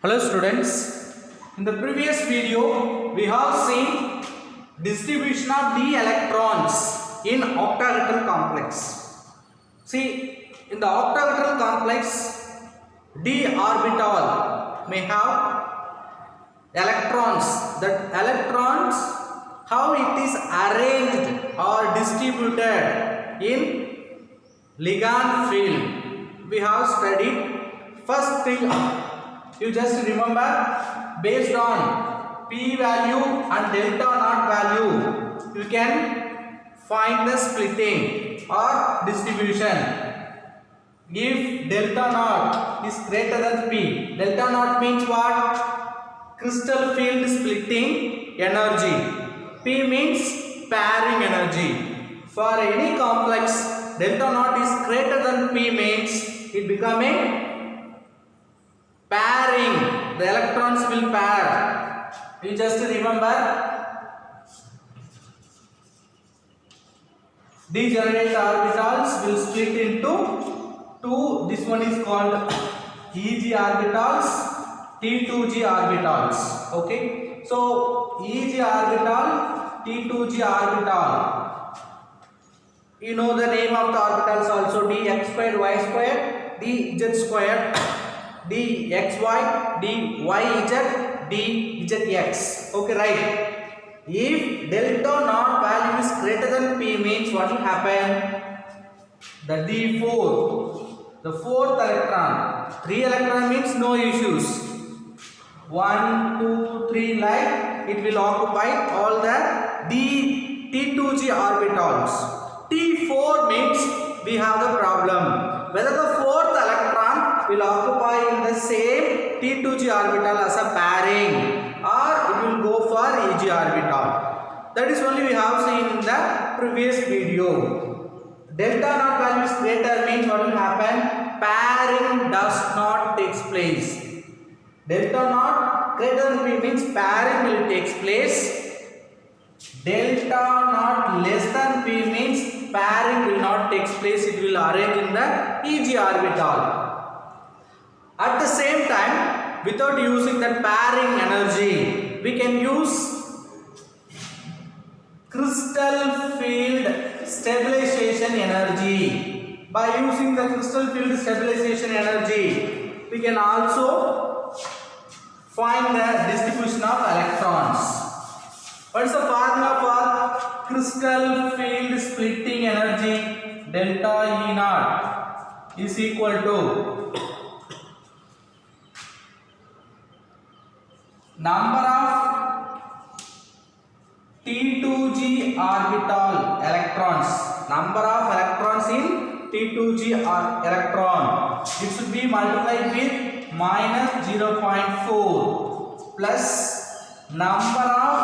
Hello students, in the previous video we have seen distribution of d electrons in octahedral complex. See, in the octahedral complex, d orbital may have electrons. That electrons, how it is arranged or distributed in Lagrange field, we have studied. First thing, you just remember, based on p value and delta naught value, you can find the splitting or distribution. If delta naught is greater than p, delta naught means what? Crystal field splitting energy. P means pairing energy. For any complex, delta naught is greater than p means it becoming pairing. The electrons will pair. You just remember, degenerate orbitals will split into two. This one is called Eg orbitals, T2g orbitals. Okay, so Eg orbital, T2g orbital. You know the name of the orbitals also: dx squared, y squared, dz squared, dxy, dyz, dzx. Okay, right? If delta naught value is greater than p means what will happen? The d4, the fourth electron, 3 electron means no issues. 1, 2, 3, like it will occupy all the T2g orbitals. T4 means we have the problem whether the fourth electron will occupy in the same T2g orbital as a pairing, or it will go for Eg orbital. That is only we have seen in the previous video. Delta naught value is greater means what will happen? Pairing does not take place. Delta naught greater than p means pairing will take place. Delta naught less than p means pairing will not take place. It will arrange in the Eg orbital. At the same time, without using that pairing energy, we can use crystal field stabilization energy. By using the crystal field stabilization energy, we can also find the distribution of electrons. What is the formula for crystal field splitting energy? Delta E naught is equal to number of T2g orbital electrons. Number of electrons in T2g electron. It should be multiplied with minus 0.4 plus number of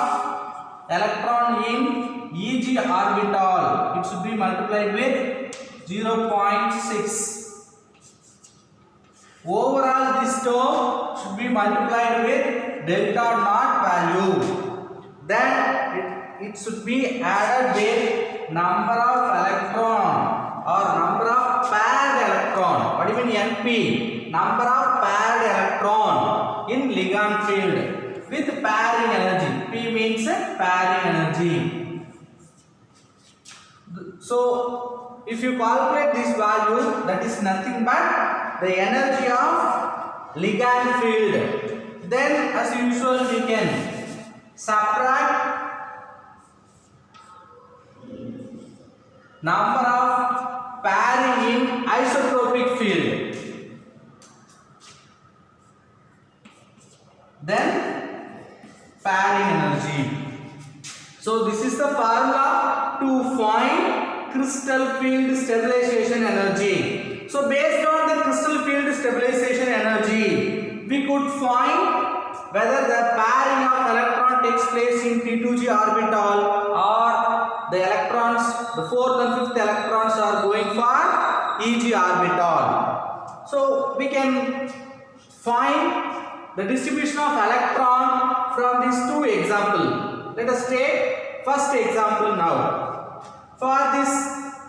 electron in Eg orbital. It should be multiplied with 0.6. Overall, this term should be multiplied with delta naught value. Then it should be added with number of electron or number of paired electron. What do you mean NP? Number of paired electron in Lagrange field with pairing energy. P means pairing energy. So if you calculate this value, that is nothing but the energy of Lagrange field. Then as usual we can subtract number of pairing in isotropic field. Then pairing energy. So this is the formula to find crystal field stabilization energy. So based on the crystal field stabilization energy, we could find whether the pairing of electron takes place in T2g orbital or the electrons, the fourth and fifth electrons are going for Eg orbital. So we can find the distribution of electron from these two examples. Let us take first example now. For this,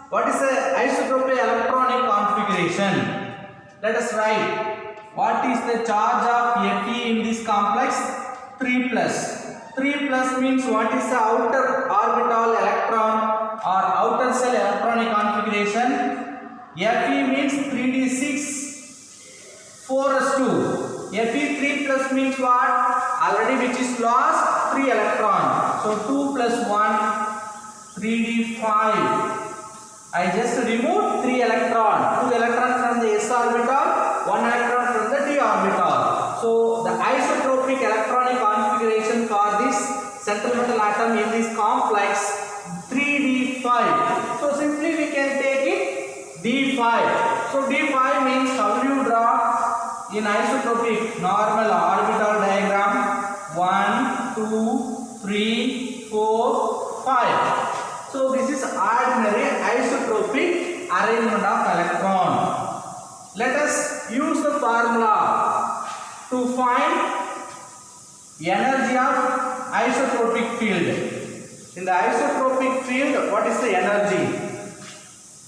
what is the isotropic electronic configuration? Let us write what is the charge of Fe is 3 plus. 3 plus means what is the outer orbital electron or outer cell electronic configuration? Fe means 3d6 4s2. Fe3 plus means what? Already which is lost 3 electron. So 2 plus 1 3d5. I just removed 3 electron. 2 electron from the s orbital, 1 electron from the d orbital. So the isotropic electronic configuration for this central metal atom in this complex 3d5. So simply we can take it d5. So d5 means how do you draw in isotropic normal orbital diagram? 1, 2, 3, 4, 5. So this is ordinary isotropic arrangement of electron. Let us use the formula to find energy of isotropic field. In the isotropic field, what is the energy?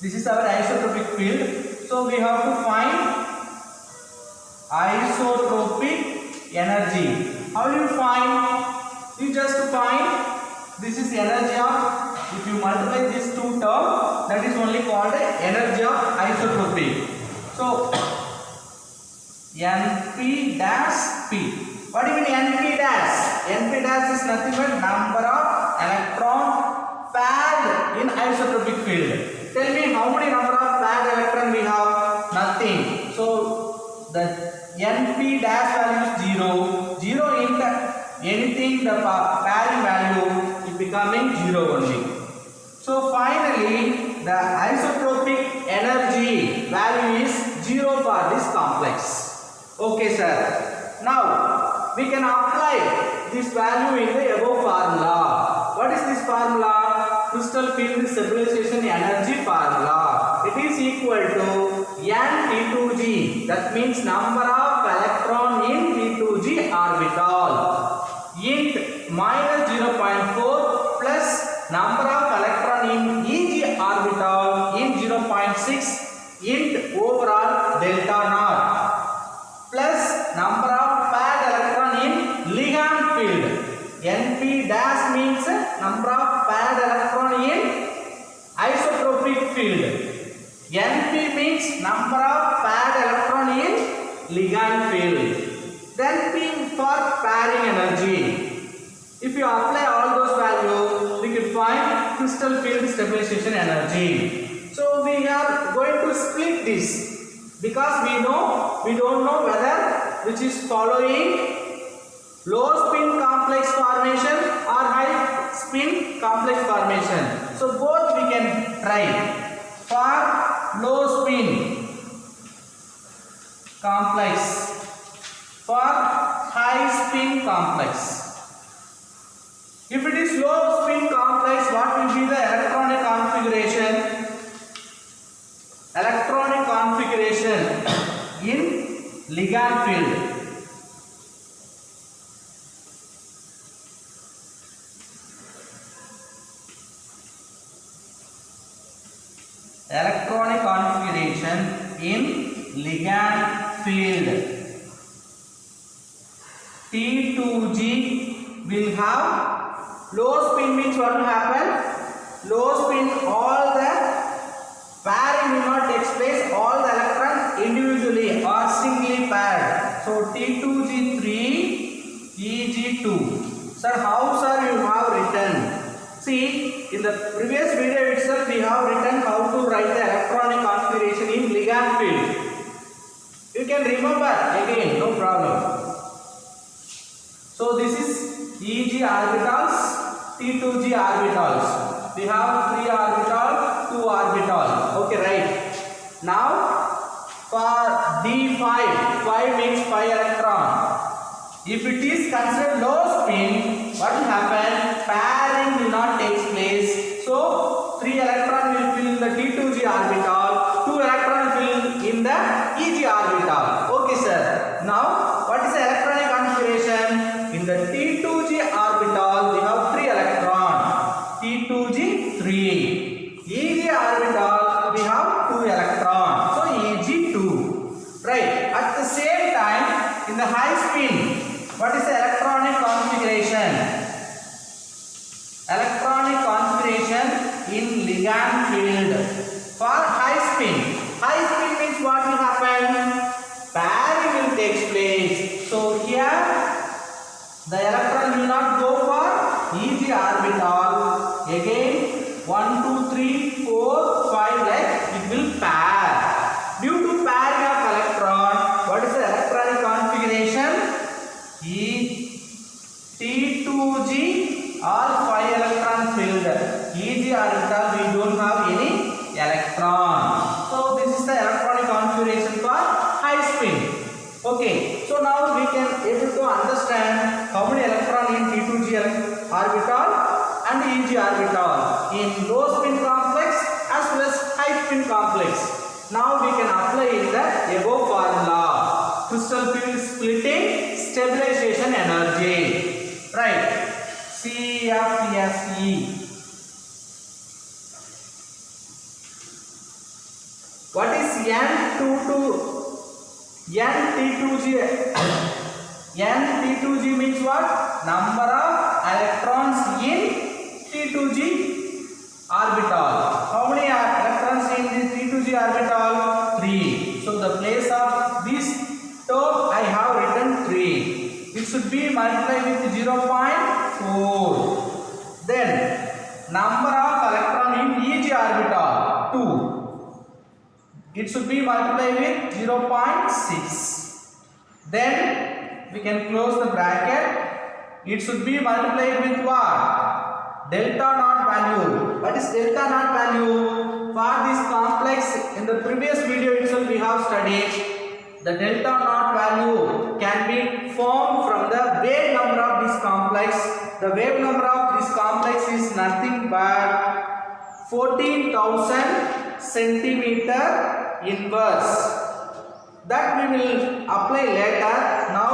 This is our isotropic field. So we have to find isotropic energy. How do you find? You just find this is the energy of, if you multiply these two terms, that is only called energy of isotropic. So Np dash P. What do you mean Np dash? Np dash is nothing but number of electrons paired in isotropic field. Tell me how many number of paired electrons we have? Nothing. So the Np dash value is 0. 0 in the anything the pairing value is becoming 0 only. So finally the isotropic energy value is 0 for this complex. Okay sir. Now we can apply this value in the above formula. What is this formula? Crystal field stabilization energy formula. It is equal to N T2G. That means number of electron in T2G orbital. Int minus 0.4 plus number of electron in EG orbital in 0.6 int overall delta naught plus number of paired electron in ligand field. Np dash means number of paired electron in isotropic field. Np means number of paired electron in ligand field. Then P for pairing energy. If you apply all those values, we can find crystal field stabilization energy. So we are going to split this because we don't know whether which is following low spin complex formation or high spin complex formation. So both we can try. For low spin complex, for high spin complex. If it is low spin complex, what will be the electronic configuration? Electronic configuration in ligand field. Electronic configuration in ligand field. T2G will have low spin means what will happen? Low spin, all the pairing will not take place, all the electrons individually or singly paired. So T2G3, EG2. Sir, how sir you have written? See, in the previous video itself we have written how to write the electronic configuration in ligand field. You can remember again, no problem. So this is EG orbitals, T2G orbitals. We have 3 orbitals, 2 orbitals. Okay, right. Now for D5, 5 means 5 electron. If it is considered low spin, what will happen? Pairing will not take place. So 3 electron will fill in the T2G orbital, 2 electron will fill in the EG orbital. Okay, sir. Now what is the electronic configuration? In the T2G orbital, we have 3 electrons. T2G 3. EG orbital, we have 2 electrons. So EG 2. Right. At the same time, in the high spin What is the electronic configuration? Electronic configuration in ligand field for high spin. High spin means what will happen? Pairing will take place. So here the electron will not go for Eg orbital. Again 1, 2, 3, 4, 5 like it will pair. Due to pairing of electron, what is the electronic configuration? T2G all 5 electron filled. Eg orbital we don't have any electron. So this is the electronic configuration for high spin. Okay, so now we can able to understand how many electron in T2G orbital and Eg orbital in low spin complex as well as high spin complex. Now we can apply in the above formula. Crystal field splitting stabilization energy. Right. CFSE. What is N T2G? N-T2G means what? Number of electrons in T2G orbital. How many electrons in the T2G orbital? 3. So the place of this term I have written 3. It should be multiplied with 0.4. Then number of electron in Eg orbital 2. It should be multiplied with 0.6. Then we can close the bracket. It should be multiplied with what? Delta naught value. What is delta naught value? For this complex, in the previous video itself we have studied the delta naught value can be formed from the wave number of this complex. The wave number of this complex is nothing but 14,000 centimeter inverse. That we will apply later. Now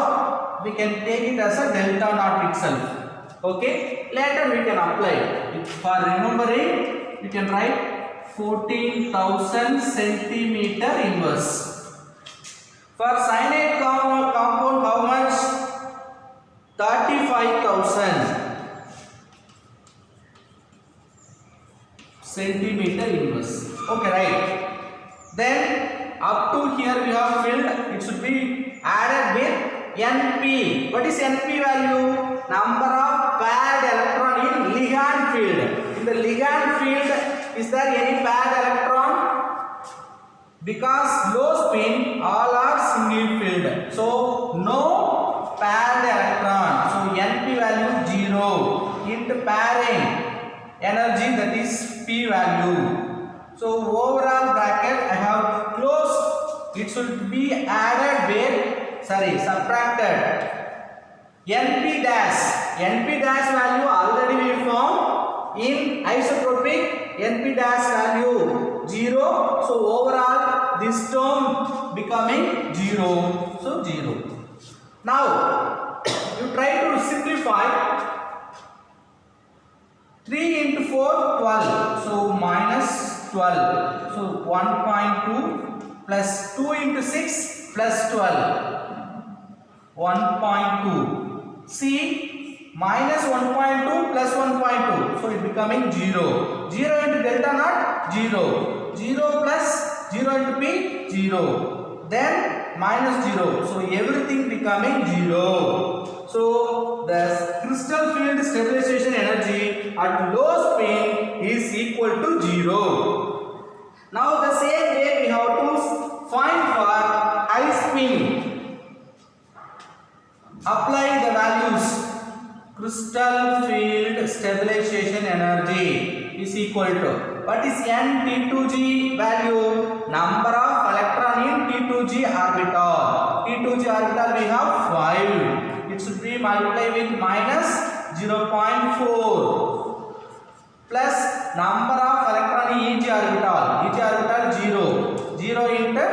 we can take it as a delta naught itself. Okay, later we can apply it. For remembering, you can write 14,000 centimeter inverse. For cyanide compound, how much? 35,000 centimeter inverse. Okay, right. Then up to here we have filled. It should be added with Np. What is Np value? Number of paired electron in ligand field. In the ligand field, is there any paired electron? Because low spin, all are single filled. So no paired electron. So Np value 0. Into pairing energy, that is P value. So overall bracket I have closed. It should be added with, subtracted. Np dash value already we found in isotropic. Np dash value 0. So overall this term becoming 0. So 0. Now you try to simplify. 3 into 4, 12. So minus 12. So 1.2 plus 2 into 6 plus 12. 1.2. See, minus 1.2 plus 1.2. So it becoming 0. 0 into delta naught, 0. 0 plus 0 into P, 0. Then minus 0. So everything becoming 0. So the crystal field stabilization energy at low spin is equal to 0. Now the same way we have to find for high spin. Apply the values. Crystal field stabilization energy is equal to, what is N-T2G value? Number of electron in T2G orbital. T2G orbital we have 5. It should be multiplied with minus 0.4 plus number of electron in Eg orbital. Eg orbital 0. 0 into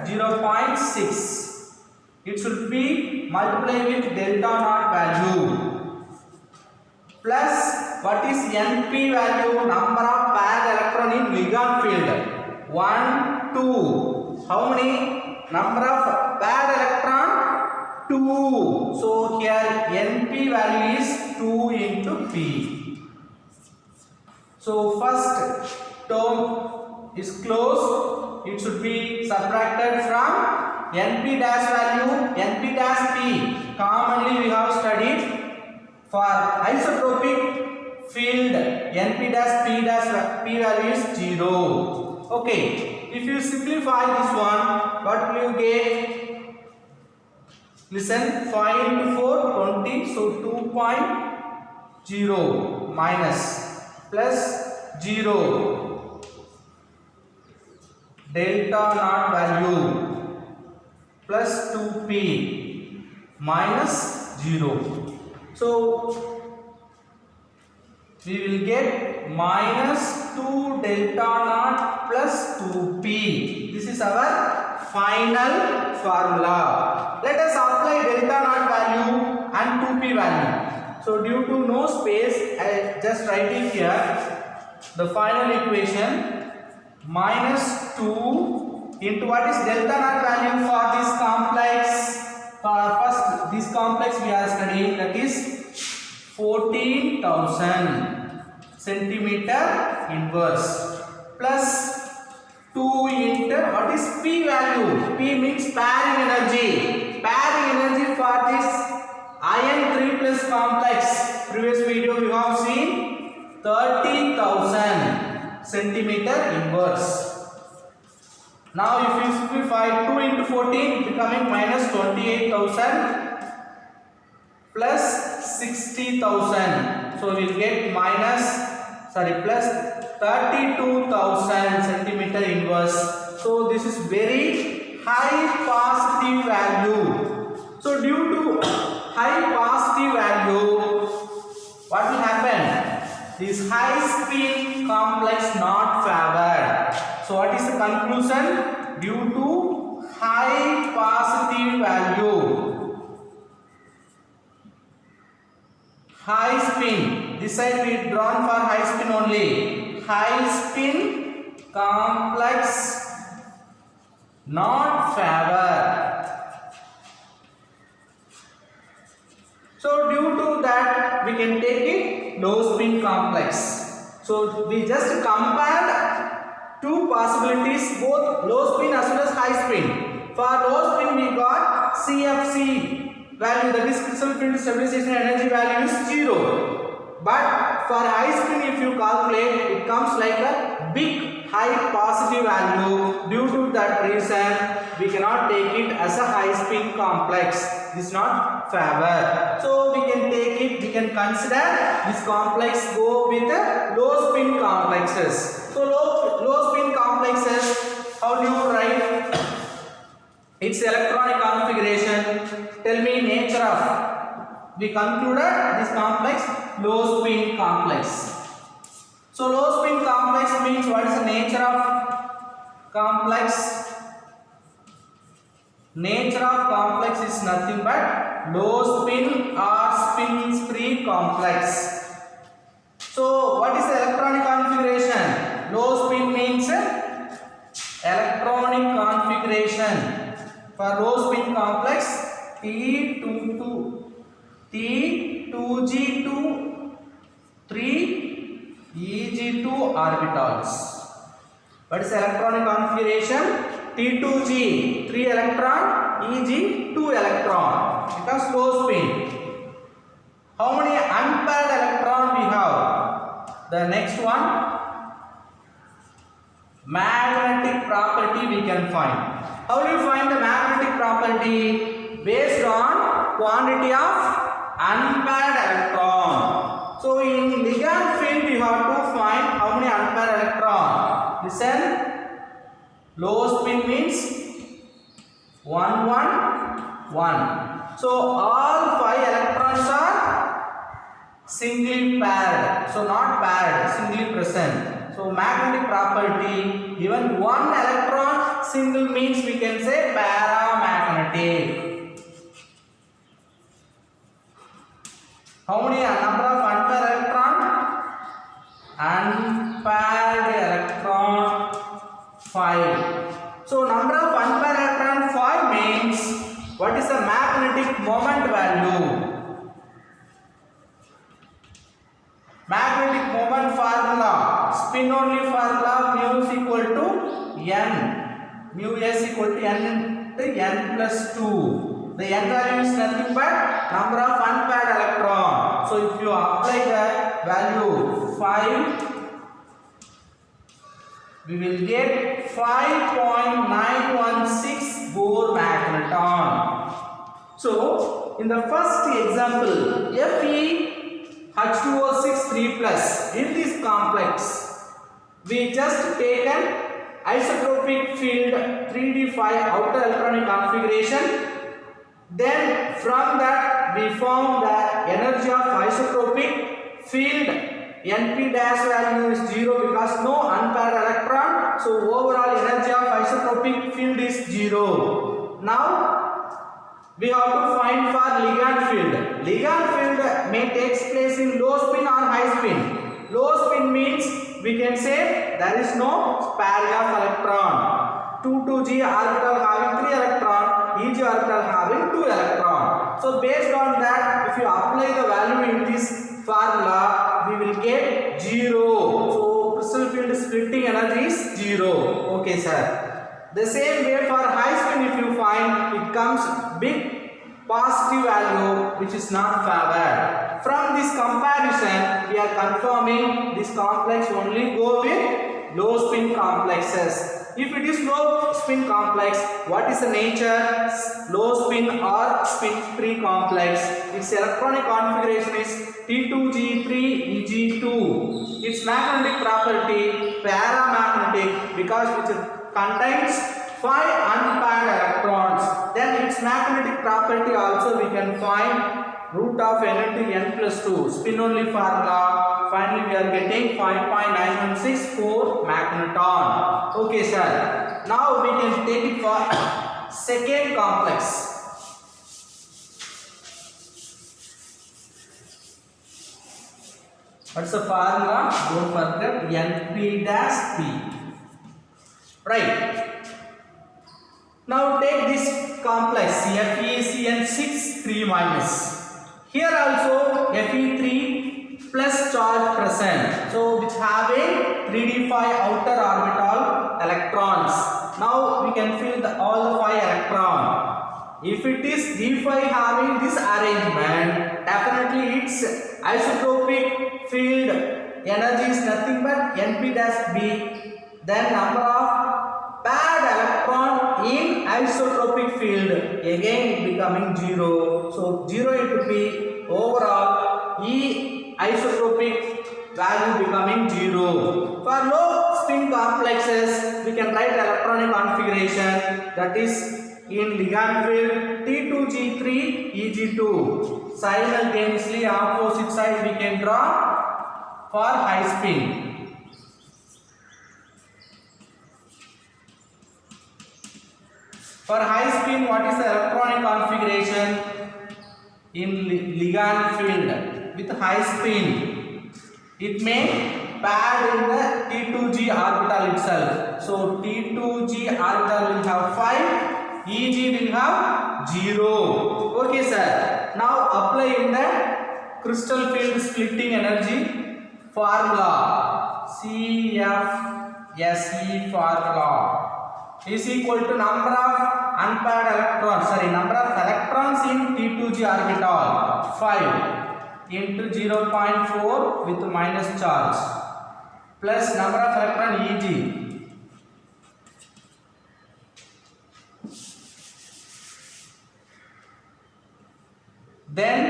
0.6. It should be multiplied with delta naught value. Plus what is Np value? Number of paired electron in ligand field. 1, 2. How many? Number of paired electron? 2. So here NP value is 2 into P. So first term is closed. It should be subtracted from NP dash value, NP dash P. Commonly we have studied for isotropic field NP dash P value is 0. Okay. If you simplify this one, what will you get? Listen, 5 into 4, 20. So 2.0 minus plus 0 delta naught value plus 2p minus 0. So we will get minus 2 delta naught plus 2p. This is our final formula. Let us apply delta naught value and 2p value. So due to no space, I just write it here. The final equation minus 2 into what is delta naught value for this complex. For first this complex we are studying, that is 14,000 centimeter inverse plus 2 into what is P value? P means pairing energy. Pairing energy for this iron 3 plus complex. Previous video you have seen 30,000 centimeter inverse. Now if you simplify 2 into 14 becoming minus 28,000 plus 60,000. So we will get plus 32,000 centimeter inverse. So this is very high positive value. So due to high positive value, what will happen? This high spin complex not favored. So what is the conclusion? Due to high positive value, high spin, this side we drawn for high spin only. High spin complex not favored. So due to that we can take it low spin complex. So we just compared two possibilities, both low spin as well as high spin. For low spin we got CFC value, that is crystal field stabilization energy value is 0. But for high spin if you calculate, it comes like a big high positive value. Due to that reason we cannot take it as a high spin complex. This is not favored. So we can take it, we can consider this complex go with the low spin complexes. So low spin complexes, how do you write its electronic configuration? Tell me nature of. We concluded this complex low spin complex. So low spin complex means what is the nature of complex? Nature of complex is nothing but low spin or spin free complex. So what is the electronic configuration? Low spin means electronic configuration. For low spin complex, T22, T2G2, 3 EG2 orbitals. What is electronic configuration? T2G, 3 electron, EG, 2 electron. Because low spin. How many unpaired electron we have? The next one, magnetic property we can find. How do you find the magnetic property? Based on quantity of unpaired electron. So in ligand field we have to find how many unpaired electron. Listen. Low spin means 1, 1, 1. So all 5 electrons are singly paired. So not paired, singly present. So magnetic property, even 1 electron single means we can say paramagnetic. How many number of unpaired electron? Unpaired electron 5. So number of unpaired electron 5 means what is the magnetic moment value? Magnetic moment formula, spin only formula, mu is equal to n, mu s equal to n into n plus 2. The n value is nothing but number of unpaired electron. So if you apply the value 5, we will get 5.916 Bohr magneton. So in the first example, FeH2O6 3+, in this complex, we just taken isotropic field 3d5 outer electronic configuration. Then from that we found the energy of isotropic field. Np dash value is 0 because no unpaired electron. So overall energy of isotropic field is 0. Now we have to find for ligand field. Ligand field may take place in low spin or high spin. Low spin means we can say there is no pairing of electron. 2,2g orbital having 3 electron, each orbital having 2 electron. So based on that, if you apply the value in this formula, we will get 0. So crystal field splitting energy is 0. Okay, sir. The same way for high spin, if you find, it comes big positive value which is not favored. From this comparison, we are confirming this complex only go with low spin complexes. If it is low spin complex, what is the nature? Low spin or spin free complex. Its electronic configuration is T2G3 Eg2. Its magnetic property paramagnetic because it contains 5 unpaired electrons. Then its magnetic property also we can find root of n into n plus 2. Spin only formula. Finally we are getting 5.916 magneton. Okay, sir. Now we can take it for second complex. What's the formula? Don't forget Np dash p. Right. Now take this complex FeCN6 3 minus. Here also Fe3 plus charge present. So which having 3d5 outer orbital electrons. Now we can fill all the 5 electrons. If it is d5 having this arrangement, definitely its isotropic field energy is nothing but Np dash b. Then number of paired electron in isotropic field again becoming 0. So 0 into p, overall E isotropic value becoming 0. For low spin complexes, we can write electronic configuration, that is in ligand field T2G3 Eg2. Simultaneously opposite side we can draw for high spin. For high spin, what is the electronic configuration in ligand field with high spin? It may pair in the T2G orbital itself. So T2G orbital will have 5, Eg will have 0. Okay, sir. Now apply in the crystal field splitting energy formula. CFSE formula is equal to number of unpaired electrons, number of electrons in T2G orbital 5 into 0.4 with minus charge plus number of electron Eg. Then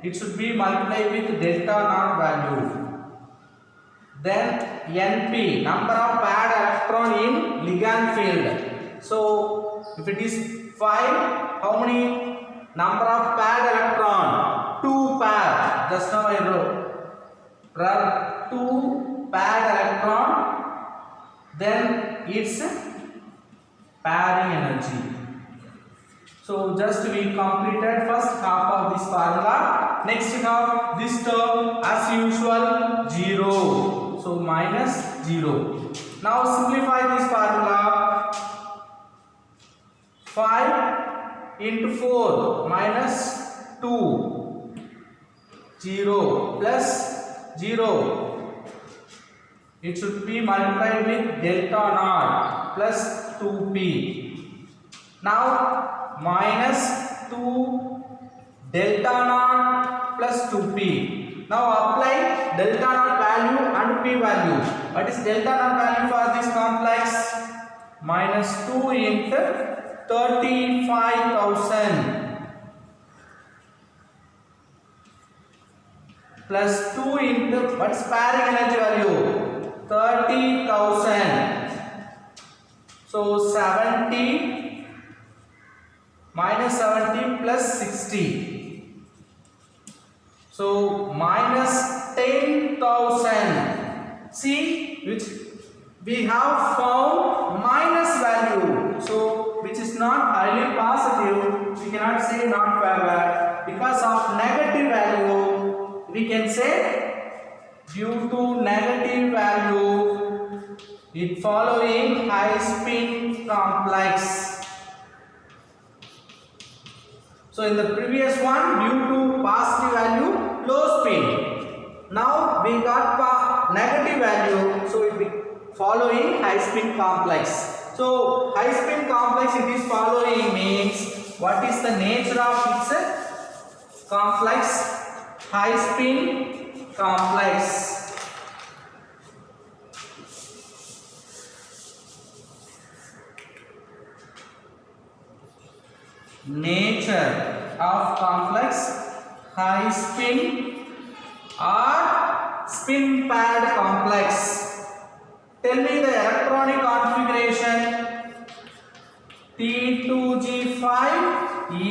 it should be multiplied with delta naught value. Then Np, number of paired electron in ligand field. So if it is 5, how many number of paired electron? 2 pair. Just now I wrote 2 paired electron. Then it's pairing energy. So just we completed first half of this formula. Next half, this term as usual 0. So minus 0. Now simplify this formula. 5 into 4 minus 2, 0 plus 0. It should be multiplied with delta naught plus 2p. Now minus 2 delta naught plus 2p. Now apply delta naught value and p value. What is delta naught value for this complex? Minus 2 into 35,000 plus 2 into what is pairing energy value? 30,000. So 70 minus 70 plus 60. So minus 10,000. See, which we have found minus value. So which is not highly positive. We cannot say not favored. Because of negative value, we can say due to negative value, it following high spin complex. So in the previous one, due to positive value, low spin. Now we got negative value, so it will following high spin complex. So high spin complex it is following means what is the nature of its complex? High spin complex. Nature of complex high spin or spin paired complex. Tell me the electronic configuration. T2G5 E